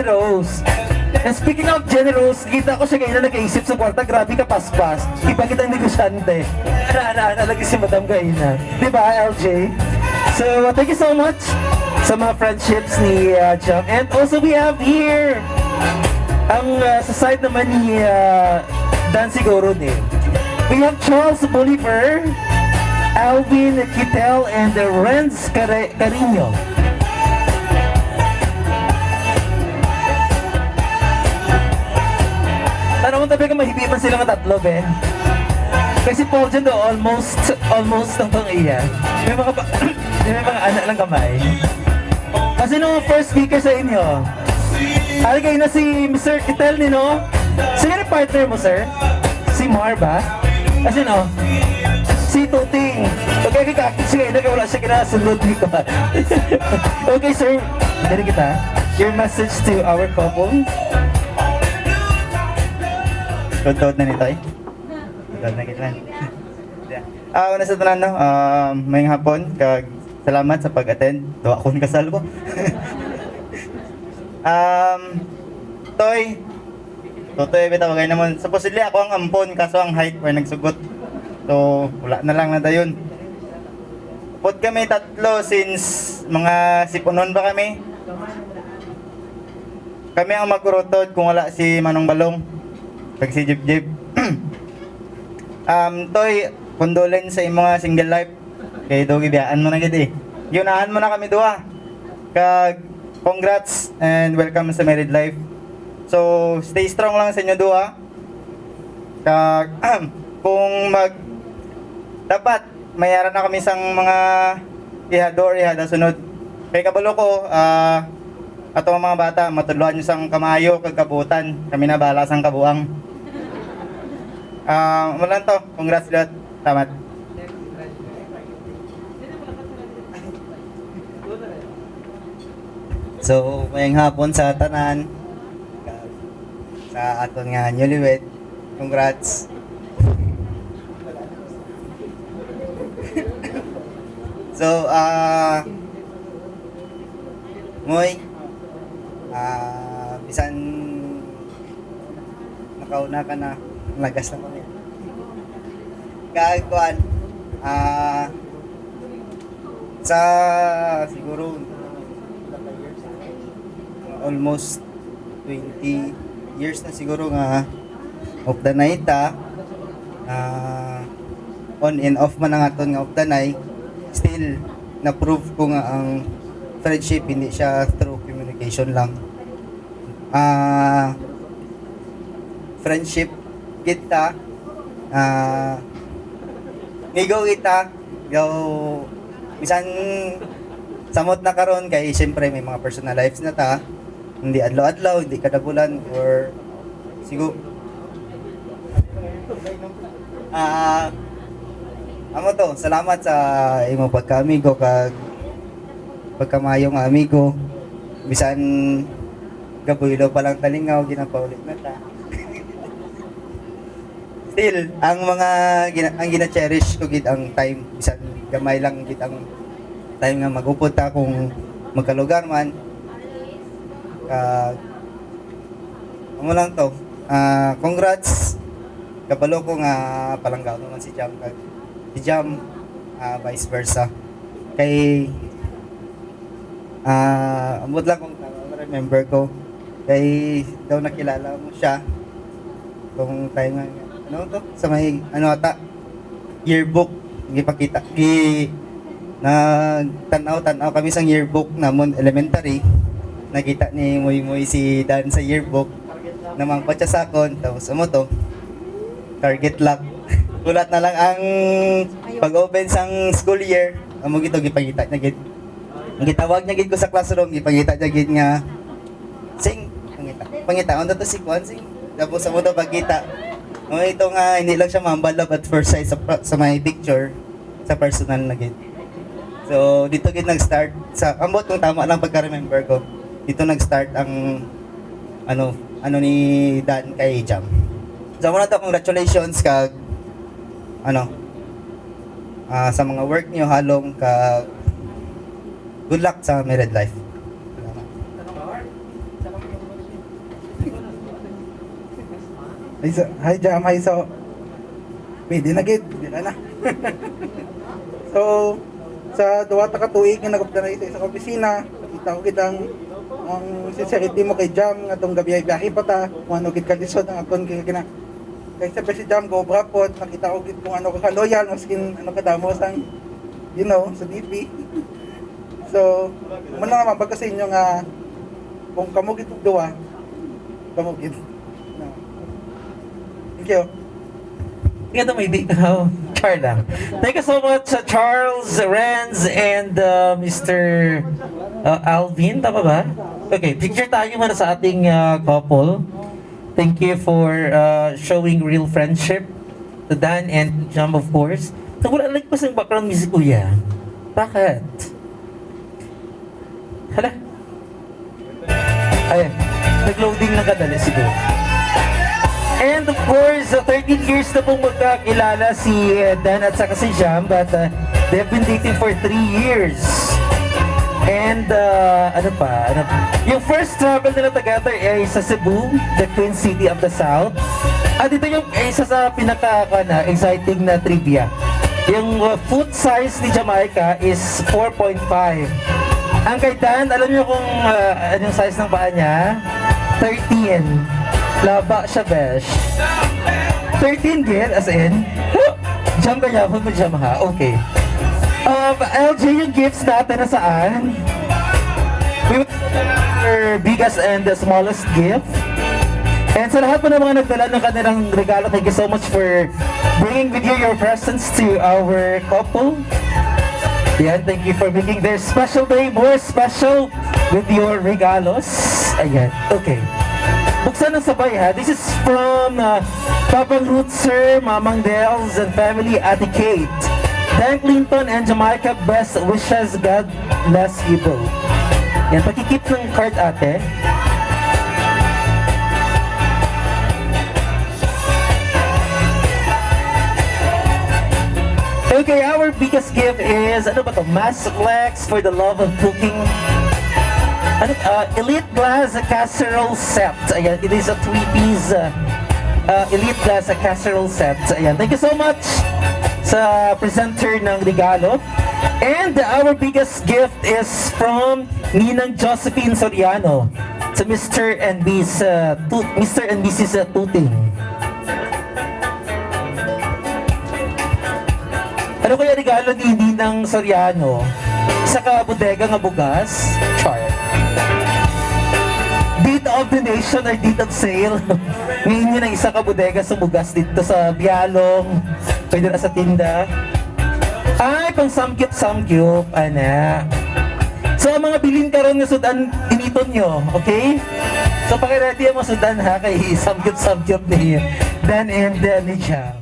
Rose. And speaking of generous, kita ko siya ngayon na nag-iisip sa kwarta, grabe ka paspas. Iba kitang negosyante. Lagi si Madam Gaina. Diba, LJ? So, thank you so much sa mga friendships ni Jam. And also we have here, ang sa side naman ni Dan siguro din. We have Charles Bolivar, Alvin Kittel, and Renz Carino. Tanong mo tabi ka mahibipan sila ng tatlo, Ben. Kasi Paul dyan do, almost ng pang iya. May mga anak lang kamay. Kasi nung first speaker sa inyo, kayo na si Mr. Kittel ni, no? Sino yung partner mo, sir? Si Mar ba? Kasi no? Si Tuting. Okay, kakakit siya kayo na kaya wala siya kinasunod dito. Okay, sir. Dari kita. Your message to our couple. Tod na nito eh. Tod na kita. Una sa tanan, no? Mayang hapon, kag salamat sa pag-attend. Doa ko ni kasal ko. Totoy, bitawagay naman. Supposedly ako ang ampon, kaso ang height or nagsugot. So, wala na lang na dayon. Pod kami tatlo since mga sipunon ba kami. Kami ang magkurutod kung wala si Manong Balong. Pag si Jib Jib. Toy, condolence sa imong mga single life. Kay Dogi, biyaan mo na gid eh. Yunahan mo na kami duha. Kag congrats and welcome sa married life. So, stay strong lang sa inyo duha. Kag kung dapat mayaran na kami sang mga ihador ihada sunod. Kay kabalo ko, ato mga bata matudloan nyo sang kamayo kag kabutan. Kami na bahala sang kabuang. Mulan to, congrats lahat. Tamat. So, mayang hapon sa tanan. Sa aton nga newlywed. Congrats. So, Moy, bisan nakauna ka na, lagas na kami. Kagkuan, sa siguro almost 20 years na siguro nga of the night on and off man ang aton nga of the night, still na-prove ko nga ang friendship hindi siya through communication lang. Friendship kita, ngigaw kita, bisan samot na karon kay siyempre may mga personal lives na ta, hindi adlaw-adlaw, hindi kadabulan or siguro amo to, salamat sa imo pagka-amigo kag pagkamayong amigo. Bisan gabuilo pa lang talingaw, ginapaulit na ta. Still, ang gina-cherish ko gid ang time. Bisan gamay lang gid ang time nga magupod ta kung magkalugar man. Amo lang to. Congrats. Kabalo ko nga palanggaw naman si Jam kag si Jam, vice versa. Kay amot lang kung remember ko kay daw nakilala mo siya kung tayo nga ano to sa may ata yearbook gipakita nagtanaw kami sa yearbook namon elementary, nakita ni Moy si Dan sa yearbook namang patsasakon tapos amo to target lock. Ulat na lang ang pag-open sang school year amo gito gipakita niya gid. Ang gitawag niya gid ko sa classroom, gipangita niya gid nga sing pangita on to si Kwan sing tapos sa mo to pagkita. Ito nga hindi lang siya mambal love at first sight sa my picture sa personal na gid. So dito gid nag-start sa ambot kung tama lang pagka-remember ko. Dito nag-start ang ano ni Dan kay Jam. So muna to, congratulations kag sa mga work niyo halong kag good luck sa married life. Salamat. Hi Jam, hi so. Pwede na gid, di ka na. So, sa duwa ta ka tuig nga nagupta na sa isang opisina, nakita ko gid ang sincerity mo kay Jam nga tong gabi-biyahe pa ta, kung ano gid kalisod ang aton kay kina. Kay sa si Jam go brapot, nakita ko gid kung ano ka loyal maskin ano ka damos ang sa DP. So, muna naman baga sa inyo nga kung kamo gid og duwa, kamo gid. No. Thank you. Ito may ikaw, Carla. Thank you so much, Charles, Renz, and Mr. Alvin. Tama ba? Okay, picture tayo muna sa ating couple. Thank you for showing real friendship to Dan and Jam, of course. So, wala like pa sa background music, kuya. Bakit? Hala? Ayan. Nag-loading lang kadali siguro. And of course, 13 years na pong magkakilala si Dan at saka si Jam, but they've been dating for 3 years. And yung first travel nila together ay sa Cebu, the Queen City of the South. At ito yung isa sa exciting na trivia. Yung foot size ni Jamaica is 4.5. Ang kay Dan, alam niyo kung anong size ng paa niya? 13. Laba siya, besh. 13 gil, as in. Jam kaya mo Jam ha? Okay. LJ, yung gifts natin na saan? We will our biggest and the smallest gift. And sa lahat po ng mga nagdala ng kanilang regalo, thank you so much for bringing with you your presents to our couple. Ayan, thank you for making their special day more special with your regalos. Ayan, okay. Buksan ng sabay ha. This is from Papang Rutzer, Mamang Dels, and family, Ate Kate. Dan Clinton and Jamaica, best wishes, God bless you both. Yan, pakikip ng card ate. Okay, our biggest gift is, ano ba to? Mass Flex for the love of cooking. Elite Glass Casserole Set. Ayan, it is a 3-piece Elite Glass Casserole Set. Ayan, thank you so much sa presenter ng regalo. And our biggest gift is from Ninang Josephine Soriano to Mr. and Mrs. Tuting. Ano kaya regalo ni Ninang Soriano? Isa ka bodega nga bugas? Char. Date of donation or date of sale. Ngayon yun ang isa ka bodega sa bugas dito sa Bialong. Pwede na sa tinda. Ay, pang samgyup, ana. So, ang mga bilin karon nga sudan, initon nyo, okay? So, pakiready ang mga sudan ha, kay samgyup ni Dan and ni Jam.